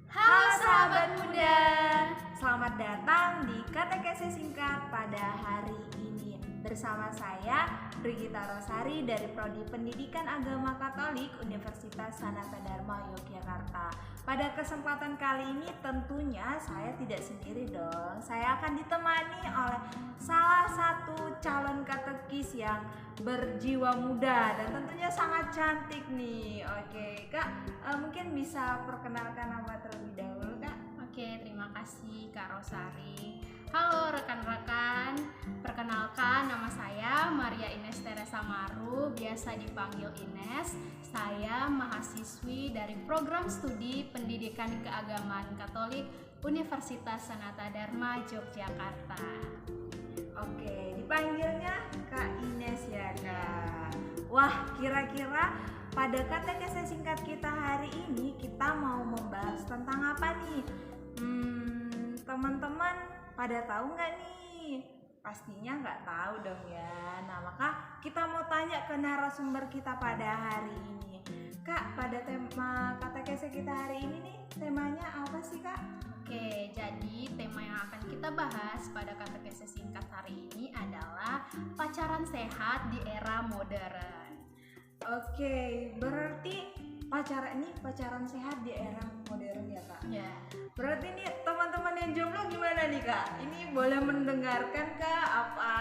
Halo sahabat muda, selamat datang di Katekese Singkat pada hari ini. Bersama saya Brigita Rosari dari Prodi Pendidikan Agama Katolik Universitas Sanata Dharma Yogyakarta. Pada kesempatan kali ini tentunya saya tidak sendiri dong. Saya akan ditemani oleh salah satu calon katekis yang berjiwa muda dan tentunya sangat cantik nih. Oke, Kak, mungkin bisa perkenalkan nama terlebih dahulu, Kak. Oke, terima kasih Kak Rosari. Halo rekan-rekan, perkenalkan nama saya Maria Ines Teresa Maru, biasa dipanggil Ines. Saya mahasiswi dari Program Studi Pendidikan Keagamaan Katolik Universitas Sanata Dharma Yogyakarta. Oke, dipanggilnya Kak Ines ya, Kak. Wah, kira-kira pada katekese singkat kita hari ini kita mau membahas tentang apa nih? Teman-teman pada tahu nggak nih? Pastinya nggak tahu dong ya. Nah, maka kita mau tanya ke narasumber kita pada hari ini. Kak, pada tema katekese kita hari ini nih, temanya apa sih, Kak? Oke, jadi tema yang akan kita bahas pada katekese singkat hari ini adalah pacaran sehat di era modern. Oke, berarti pacaran sehat di era modern ya, Kak? Ya. Berarti nih teman-teman yang jomblo gimana nih, Kak? Ini boleh mendengarkan Kak? Apa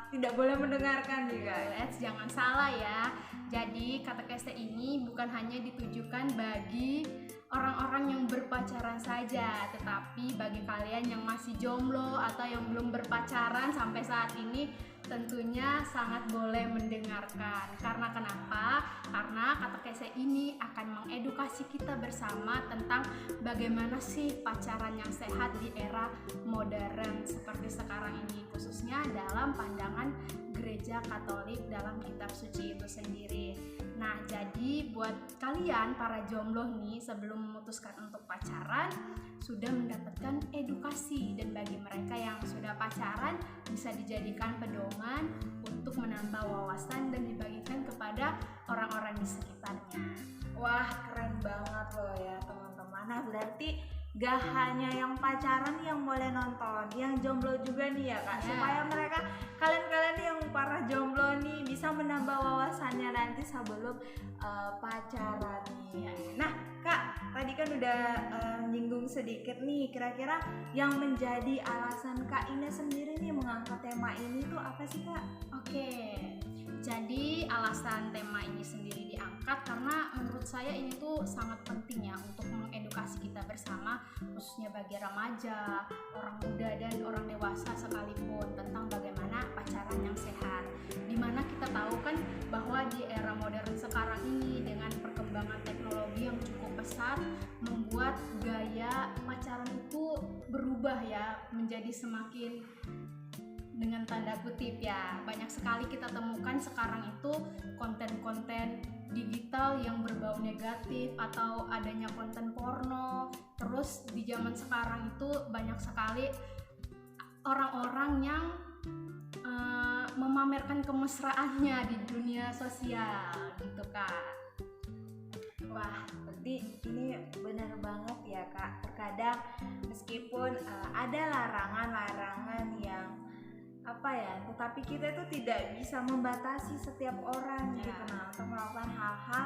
tidak boleh mendengarkan nih, Kak? Jangan salah ya. Jadi katekese ini bukan hanya ditujukan bagi orang-orang yang berpacaran saja, tetapi bagi kalian yang masih jomblo atau yang belum berpacaran sampai saat ini tentunya sangat boleh mendengarkan. Karena kenapa? Karena katekese ini akan mengedukasi kita bersama tentang bagaimana sih pacaran yang sehat di era modern seperti sekarang ini, khususnya dalam pandangan Gereja Katolik dalam kitab suci itu sendiri. Nah, jadi buat kalian para jomblo nih, sebelum memutuskan untuk pacaran sudah mendapatkan edukasi, dan bagi mereka yang sudah pacaran bisa dijadikan pedoman untuk menambah wawasan dan dibagikan kepada orang-orang di sekitarnya. Wah, keren banget loh ya teman-teman. Nah, berarti gak hanya yang pacaran yang boleh nonton, yang jomblo juga nih ya, Kak, supaya mereka, kalian yang para jomblo nih bisa menambah wawasannya nanti sebelum pacaran nih. Nah, Kak, tadi kan udah nyinggung sedikit nih, kira-kira yang menjadi alasan Kak Ines sendiri nih mengangkat tema ini tuh apa sih, Kak? Oke, jadi alasan tema ini sendiri diangkat karena menurut saya ini tuh sangat penting ya untuk mengedukasi kita bersama, khususnya bagi remaja, orang muda dan orang dewasa sekalipun, tentang bagaimana pacaran yang sehat. Dimana kita tahu kan bahwa di era modern sekarang ini dengan perkembangan teknologi yang cukup pesat membuat gaya pacaran itu berubah ya, menjadi semakin dengan tanda kutip ya, banyak sekali kita temukan sekarang itu konten-konten digital yang berbau negatif atau adanya konten porno. Terus di zaman sekarang itu banyak sekali orang-orang yang memamerkan kemesraannya di dunia sosial gitu, Kak. Wah, berarti ini benar banget ya, Kak. Terkadang meskipun ada larangan-larangan yang tetapi kita itu tidak bisa membatasi setiap orang gitu, untuk melakukan hal-hal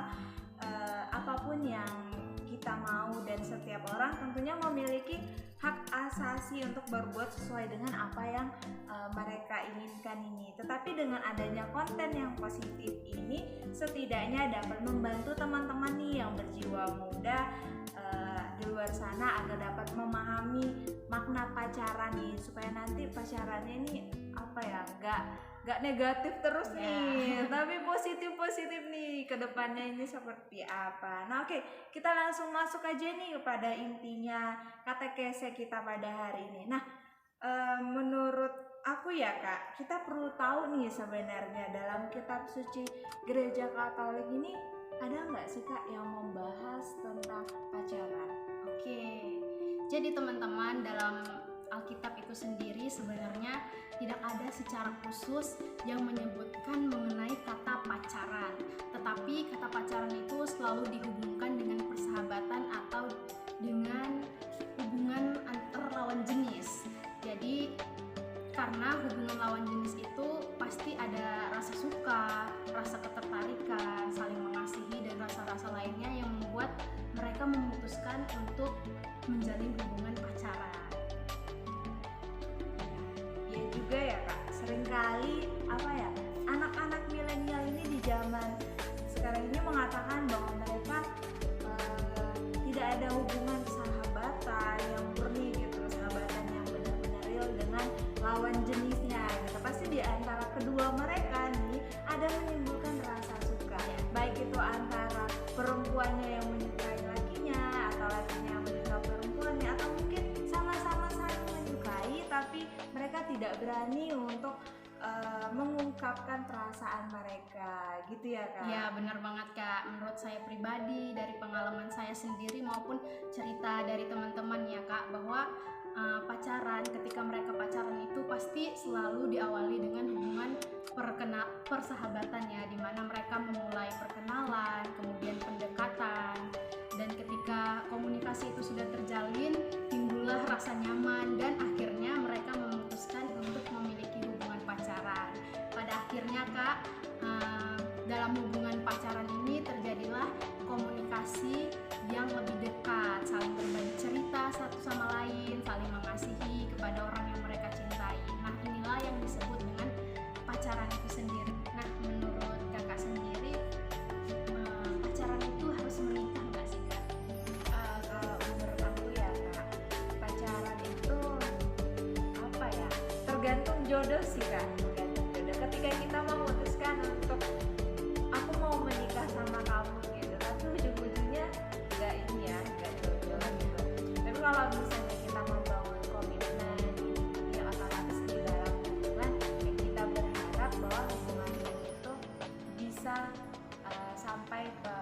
apapun yang kita mau, dan setiap orang tentunya memiliki hak asasi untuk berbuat sesuai dengan apa yang mereka inginkan ini. Tetapi dengan adanya konten yang positif ini setidaknya dapat membantu teman-teman nih yang berjiwa muda di luar sana agar dapat memahami makna pacaran nih, supaya nanti pacarannya ini nggak negatif terus nih, tapi positif nih ke depannya ini seperti apa. Nah, oke, kita langsung masuk aja nih kepada intinya katekese kita pada hari ini. Nah, menurut aku ya, Kak, kita perlu tahu nih sebenarnya dalam kitab suci Gereja Katolik ini ada nggak sih, Kak, yang membahas tentang pacaran? Oke, jadi teman-teman, dalam Alkitab itu sendiri sebenarnya tidak ada secara khusus yang menyebutkan mengenai kata pacaran, tetapi kata pacaran itu selalu dihubungkan dengan persahabatan atau dengan karena hubungan lawan jenis itu pasti ada rasa suka, rasa ketertarikan, saling mengasihi, dan rasa-rasa lainnya yang membuat mereka memutuskan untuk menjalin hubungan pacaran. Ya juga ya kak, seringkali anak-anak milenial ini di zaman sekarang ini mengatakan bahwa mereka tidak ada hubungan sahabatan yang murni gitu, sahabatan yang benar-benar real dengan lawan jenisnya gitu. Pasti di antara kedua mereka nih ada menimbulkan rasa suka, baik itu antara perempuannya yang menyukai lakinya atau lakinya yang menyukai perempuannya, atau mungkin sama-sama saling menyukai tapi mereka tidak berani untuk mengungkapkan perasaan mereka gitu ya kak? Ya benar banget kak, menurut saya pribadi dari pengalaman saya sendiri maupun cerita dari teman-teman ya kak, bahwa ketika mereka pacaran itu pasti selalu diawali dengan hubungan persahabatan ya, dimana mereka memulai perkenalan, kemudian pendekatan, dan ketika komunikasi itu sudah terjalin timbullah rasa nyaman dan akhirnya mereka memutuskan untuk memiliki hubungan pacaran. Pada akhirnya kak, dalam hubungan pacaran ini terjadilah komunikasi yang lebih dekat, saling berbagi cerita satu sama lain, saling mengasihi kepada orang yang mereka cintai. Nah inilah yang disebut dengan pacaran itu sendiri. Nah menurut kakak sendiri, pacaran itu harus menikah nggak sih kak? Kalau menurut aku ya kak, pacaran itu tergantung jodoh sih kak, tergantung jodoh. Ketika kita memutuskan untuk aku mau menikah sama kamu gitu, tapi ujung-ujungnya nggak jodoh gitu. Tapi kalau misalnya kita membangun komitmen ya otomatis di dalam hubungan ya kita berharap bahwa hubungan itu bisa sampai ke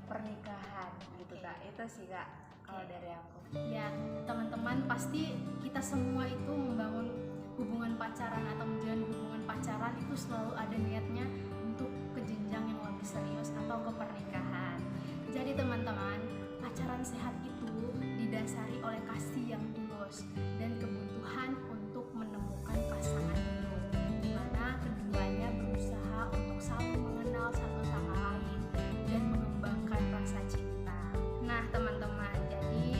pernikahan gitu kak. Itu sih kak kalau dari aku. Ya teman-teman, pasti kita semua itu membangun hubungan pacaran atau menjalin hubungan pacaran itu selalu ada niatnya untuk ke jenjang yang lebih serius atau ke pernikahan. Jadi teman-teman, pacaran sehat itu didasari oleh kasih yang tulus dan kebutuhan untuk menemukan pasangan hidup, di mana keduanya berusaha untuk saling mengenal satu sama lain dan mengembangkan rasa cinta. Nah teman-teman, jadi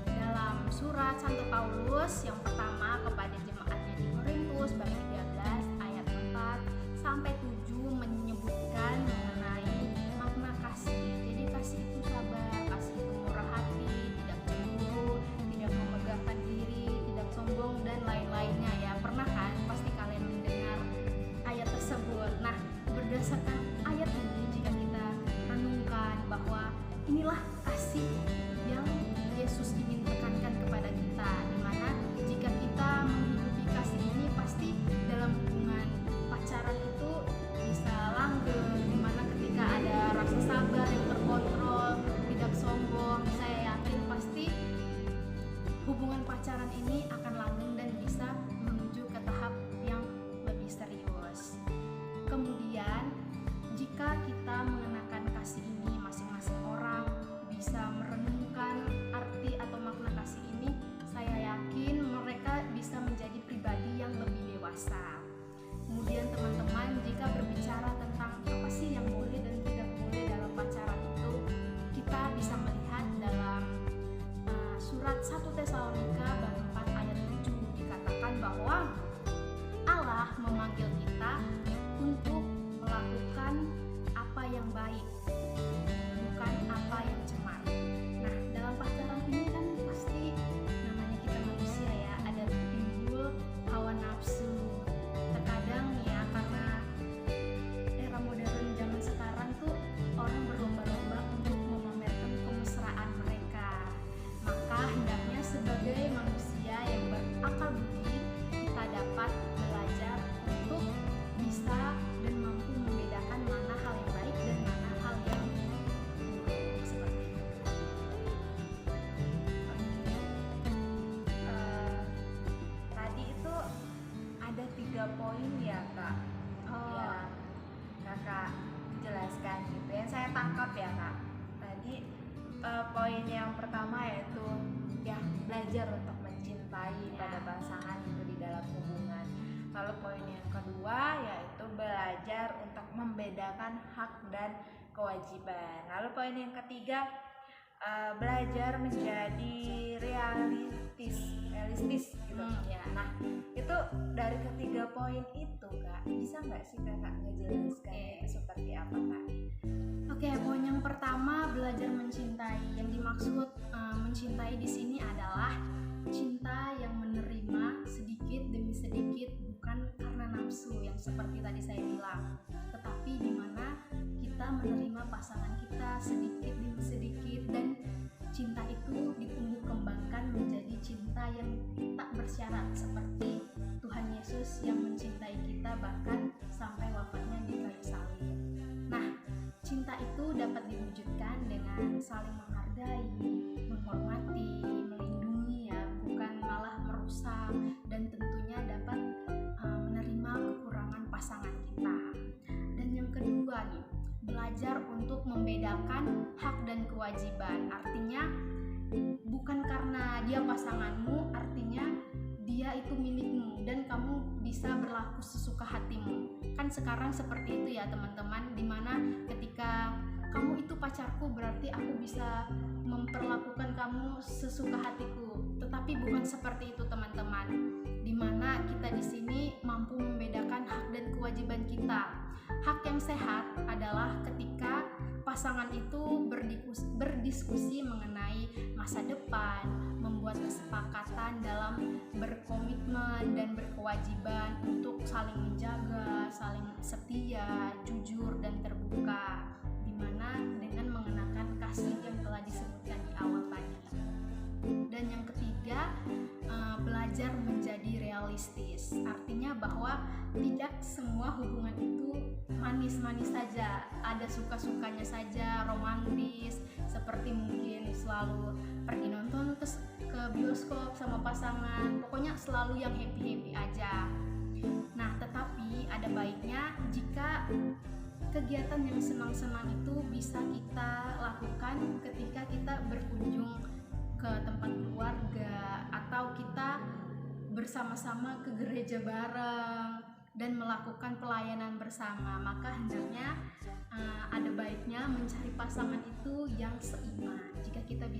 dalam surat Santo Paulus yang pertama kepada jemaatnya di Korintus bab 13 ayat 4 sampai 7 menyebutkan mengenai makna kasih. Jadi kasih itu sabar, kasih itu murah hati, tidak cemburu, tidak memegahkan diri, tidak sombong, dan lain-lainnya ya. Pernah kan pasti kalian mendengar ayat tersebut. Nah berdasarkan ayat ini, jika kita renungkan bahwa inilah kasih yang Yesus ingin tekankan kepada kita, dimana jika kita menghidupi kasih ini pasti dalam hubungan pacaran itu bisa langgeng, dimana ketika ada rasa sabar yang terkontrol, tidak sombong, saya yakin pasti hubungan pacaran ini akan langgeng dan bisa menuju ke tahap yang lebih serius. Kemudian jika kita mengenakan kasih ini, masing-masing orang bisa merenungkan arti atau makna kasih ini, saya yakin mereka bisa menjadi pribadi yang lebih dewasa. Kemudian teman-teman, jika berbicara tentang apa sih yang boleh dan tidak boleh dalam pacaran itu, kita bisa melihat dalam surat 1 Tesalonika bab 4 ayat 7 dikatakan bahwa Allah memanggil kita untuk melakukan apa yang baik, bukan apa yang cemar. Nah, dalam pacaran ini kan pasti namanya kita manusia ya, ada timbul hawa nafsu. Terkadang ya, karena era modern zaman sekarang tuh orang berlomba-lomba untuk memamerkan kemesraan mereka. Maka hendaknya sebagai manusia yang berakal budi, kita dapat belajar untuk bisa dan mampu membedakan mana hal yang baik dan mana hal yang buruk, seperti itu. Tadi itu ada 3 poin ya kak, yang kakak jelaskan gitu, yang saya tangkap ya kak. Tadi poin yang pertama yaitu ya belajar untuk mencintai pada pasangan itu di dalam hubungan. membedakan hak dan kewajiban. Lalu poin yang ketiga, belajar menjadi realistis gitu ya. Nah, itu dari ketiga poin itu Kak, bisa nggak sih Kakak ngejelaskan seperti apa Kak? Oke, poin yang pertama, belajar mencintai. Yang dimaksud mencintai di sini adalah cinta yang menerima sedikit demi sedikit, bukan karena nafsu yang seperti tadi saya bilang, tetapi di mana kita menerima pasangan kita sedikit demi sedikit, dan cinta itu ditumbuh kembangkan menjadi cinta yang tak bersyarat seperti Tuhan Yesus yang mencintai kita bahkan sampai wafatnya di kayu salib. Nah, cinta itu dapat diwujudkan dengan saling menghargai, menghormati, melindungi ya, bukan malah merusak, dan tentunya dapat menerima kekurangan pasangan kita. Dan yang kedua nih, belajar untuk membedakan hak dan kewajiban. Artinya bukan karena dia pasanganmu, artinya dia itu milikmu dan kamu bisa berlaku sesuka hatimu. Kan sekarang seperti itu ya teman-teman, dimana ketika kamu itu pacarku berarti aku bisa memperlakukan kamu sesuka hatiku. Tetapi bukan seperti itu teman-teman, dimana kita di sini mampu membedakan hak dan kewajiban kita. Hak yang sehat adalah ketika pasangan itu berdiskusi mengenai masa depan, membuat kesepakatan dalam berkomitmen dan berkewajiban untuk saling menjaga, saling setia, jujur dan terbuka, dimana dengan mengenakan kasih yang telah disebutkan di awal tadi. Dan yang ketiga, belajar menjadi realistis. Artinya bahwa tidak semua hubungan itu manis-manis saja, ada suka-sukanya saja, romantis, seperti mungkin selalu pergi nonton ke bioskop sama pasangan, pokoknya selalu yang happy-happy aja. Nah, tetapi ada baiknya jika kegiatan yang senang-senang itu bisa kita lakukan ketika kita berkunjung ke tempat keluarga atau kita bersama-sama ke gereja bareng dan melakukan pelayanan bersama. Maka hendaknya ada baiknya mencari pasangan itu yang seiman, jika kita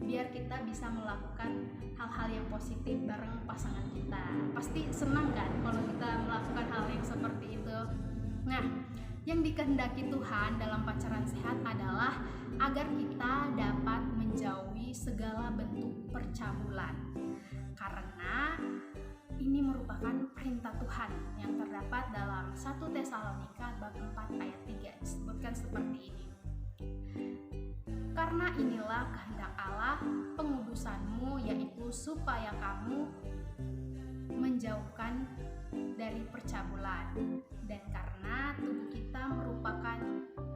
biar kita bisa melakukan hal-hal yang positif bareng pasangan kita. Pasti senang kan kalau kita melakukan hal yang seperti itu. Nah, yang dikehendaki Tuhan dalam pacaran sehat adalah agar kita dapat menjauhi segala bentuk percabulan, karena ini merupakan perintah Tuhan yang terdapat dalam 1 Tesalonika bab 4 ayat 3, disebutkan seperti ini. Karena inilah kehendak Allah pengudusanmu, yaitu supaya kamu menjauhkan dari percabulan. Dan karena tubuh kita merupakan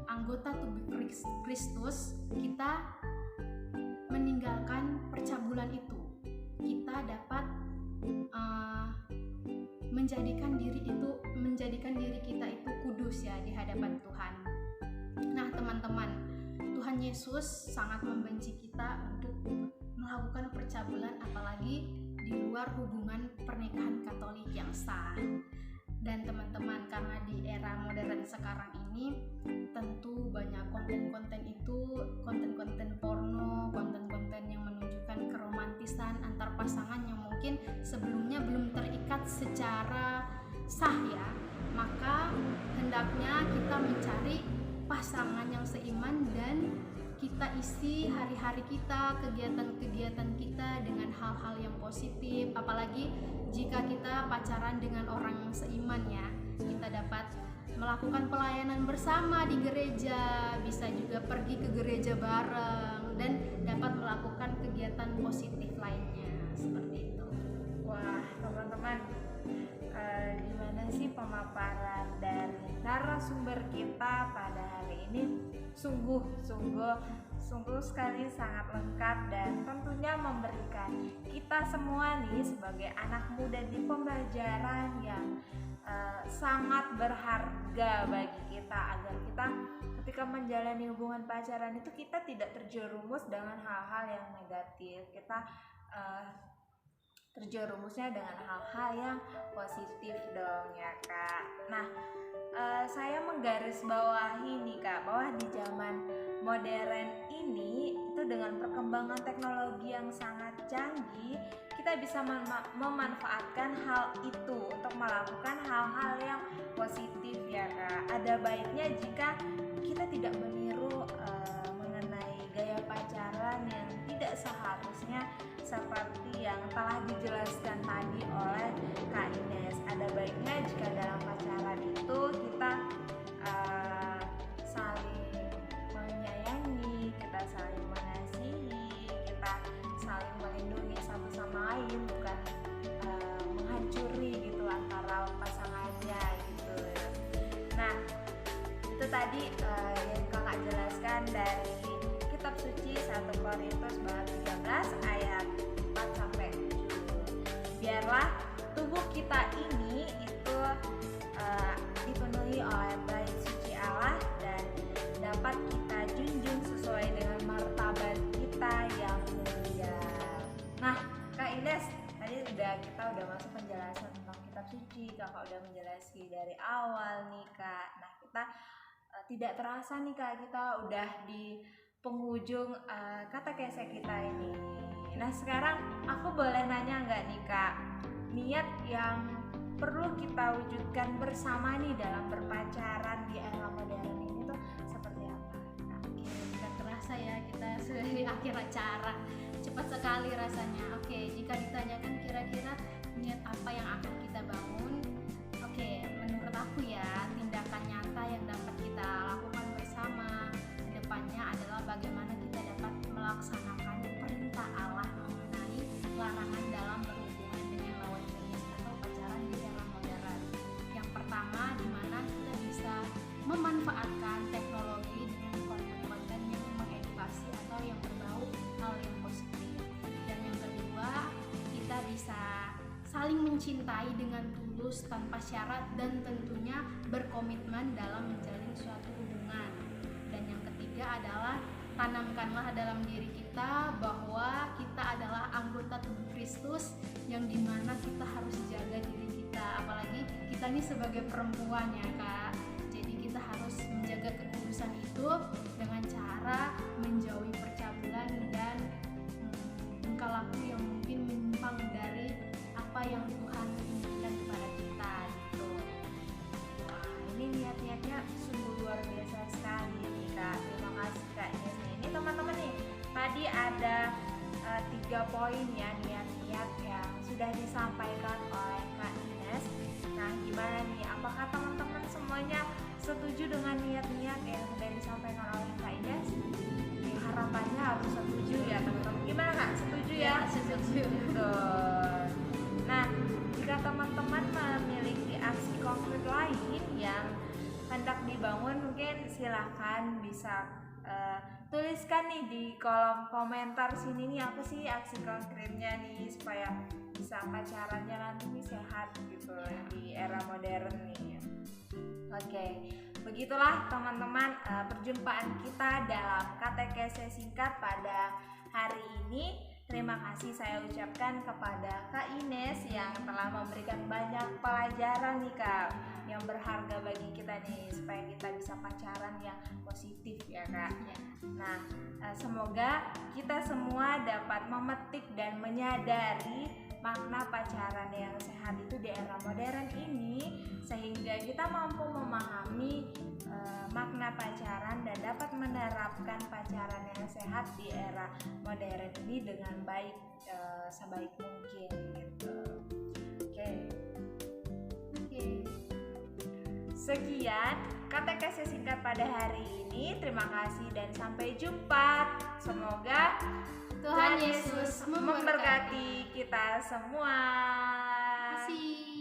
anggota tubuh Kristus, kita meninggalkan percabulan itu. Kita dapat menjadikan diri kita itu kudus ya di hadapan Tuhan. Nah teman-teman, Tuhan Yesus sangat membenci kita untuk melakukan percabulan, apalagi di luar hubungan pernikahan Katolik yang sah. Dan teman-teman, karena di era modern sekarang ini tentu banyak konten-konten itu, konten-konten porno, konten-konten yang menunjukkan keromantisan antar pasangan yang mungkin sebelumnya belum terikat secara sah ya. Maka hendaknya kita mencari pasangan yang seiman dan kita isi hari-hari kita, kegiatan-kegiatan kita dengan hal-hal yang positif. Apalagi jika kita pacaran dengan orang yang seiman ya, kita dapat melakukan pelayanan bersama di gereja, bisa juga pergi ke gereja bareng, dan dapat melakukan kegiatan positif lainnya seperti itu. Wah teman-teman, gimana sih pemaparan dari narasumber kita pada hari ini? Sungguh sekali sangat lengkap dan tentunya memberikan kita semua nih sebagai anak muda di pembelajaran yang sangat berharga bagi kita, agar kita ketika menjalani hubungan pacaran itu kita tidak terjerumus dengan hal-hal yang negatif. Kita terjerumusnya dengan hal-hal yang positif dong ya Kak. Nah, saya menggarisbawahi nih Kak, bahwa di zaman modern ini itu dengan perkembangan teknologi yang sangat canggih, kita bisa memanfaatkan hal itu untuk melakukan hal-hal yang positif ya Kak. Ada baiknya jika kita tidak meniru mengenai gaya pacaran yang tidak seharusnya seperti yang telah dijelaskan tadi oleh Kak Ines. Ada baiknya jika dalam pacaran itu kita saling menyayangi, kita saling mengasihi, kita saling melindungi satu sama lain, bukan menghancuri gitu antara pasangannya gitu. Nah, itu tadi yang Kakak jelaskan dari kitab suci 1 Korintus bab 13 ayat 4 sampai 7. Biarlah tubuh kita ini itu dipenuhi oleh bait suci Allah dan dapat kita junjung sesuai dengan martabat kita yang mulia. Nah, Kak Ines, tadi kita udah masuk penjelasan tentang kitab suci, Kakak udah menjelaskan dari awal nih Kak. Nah, kita tidak terasa nih Kak, kita udah di penghujung katekese kita ini. Nah, sekarang aku boleh nanya nggak nih Kak, niat yang perlu kita wujudkan bersama nih dalam berpacaran di era modern ini tuh seperti apa? Oke, tidak terasa ya, kita sudah di akhir acara, cepat sekali rasanya. Oke, jika ditanyakan kira-kira niat apa yang akan kita bangun, oke, menurut aku ya, tindakan nyata yang dapat kita lakukan bersama kedepannya adalah bagaimana kita dapat melaksanakan perintah Allah mengenai larangan dalam berhubungan dengan lawan jenis atau pacaran di era modern. Yang pertama, di mana kita bisa memanfaatkan teknologi dengan konten-konten yang mengedukasi atau yang berbau hal yang positif. Dan yang kedua, kita bisa saling mencintai dengan tulus tanpa syarat dan tentunya berkomitmen dalam menjalin suatu hubungan. Dan yang ketiga adalah tanamkanlah dalam diri kita bahwa kita adalah anggota tubuh Kristus, yang dimana kita harus jaga diri kita, apalagi kita ini sebagai perempuan ya Kak. Jadi kita harus menjaga kekudusan itu dengan cara menjauhi percabulan dan tingkah laku yang mungkin menyimpang dari apa yang Tuhan inginkan kepada kita gitu. Wah, ini niat-niatnya sungguh luar biasa sekali nih Kak. Terima kasih Kak Ines. Ini teman-teman nih, tadi ada 3 poin ya, niat-niat yang sudah disampaikan oleh Kak Ines. Nah, gimana nih? Apakah teman-teman semuanya setuju dengan niat-niat yang sudah disampaikan oleh Kak Ines? Ya, harapannya harus setuju ya teman-teman. Gimana Kak? Setuju ya? Setuju. Betul. Nah, jika teman-teman memiliki aksi konkret lain yang hendak dibangun, mungkin silahkan bisa tuliskan nih di kolom komentar sini nih, apa sih aksi konkretnya nih supaya bisa pacarannya nanti nih sehat gitu di era modern nih. Oke, begitulah teman-teman perjumpaan kita dalam katekese singkat pada hari ini. Terima kasih saya ucapkan kepada Kak Ines yang telah memberikan banyak pelajaran nih Kak, yang berharga bagi kita nih supaya kita bisa pacaran yang positif ya Kak. Nah, semoga kita semua dapat memetik dan menyadari makna pacaran yang sehat itu di era modern ini, sehingga kita mampu memahami makna pacaran dan dapat menerapkan pacaran yang sehat di era modern ini dengan baik, sebaik mungkin gitu. Oke. Sekian katekese singkat pada hari ini. Terima kasih dan sampai jumpa. Semoga Tuhan Yesus memberkati kita semua. Terima kasih.